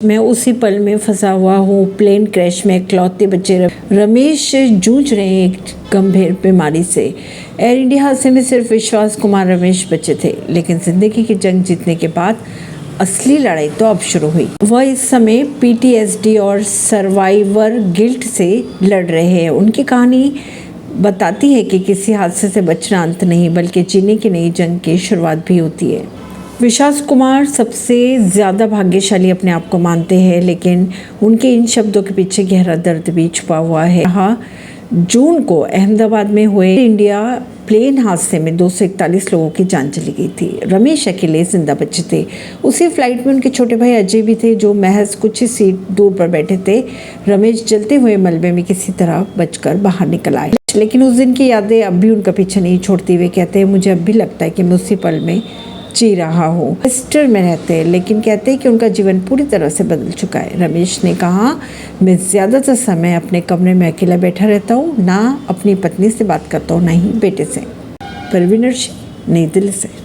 मैं उसी पल में फंसा हुआ हूँ। प्लेन क्रैश में इकलौते बच्चे रमेश जूझ रहे हैं एक गंभीर बीमारी से। एयर इंडिया हादसे में सिर्फ विश्वास कुमार रमेश बचे थे, लेकिन जिंदगी की जंग जीतने के बाद असली लड़ाई तो अब शुरू हुई। वह इस समय पीटीएसडी और सर्वाइवर गिल्ट से लड़ रहे हैं। उनकी कहानी बताती है कि किसी हादसे से बचना अंत नहीं, बल्कि जीने की नई जंग की शुरुआत भी होती है। विश्वास कुमार सबसे ज़्यादा भाग्यशाली अपने आप को मानते हैं, लेकिन उनके इन शब्दों के पीछे गहरा दर्द भी छुपा हुआ है। यहाँ जून को अहमदाबाद में हुए इंडिया प्लेन हादसे में 241 लोगों की जान चली गई थी। रमेश अकेले जिंदा बचे थे। उसी फ्लाइट में उनके छोटे भाई अजय भी थे, जो महज कुछ ही सीट दूर पर बैठे थे। रमेश जलते हुए मलबे में किसी तरह बचकर बाहर निकल आए, लेकिन उस दिन की यादें अब भी उनका पीछा नहीं छोड़ती। वे कहते हैं, मुझे अब भी लगता है कि मैं उसी पल में जी रहा हूँ। सिस्टर में रहते हैं, लेकिन कहते हैं कि उनका जीवन पूरी तरह से बदल चुका है। रमेश ने कहा, मैं ज़्यादातर समय अपने कमरे में अकेला बैठा रहता हूँ, ना अपनी पत्नी से बात करता हूँ, ना ही बेटे से। परवीन अर्शी, नई दिल्ली से।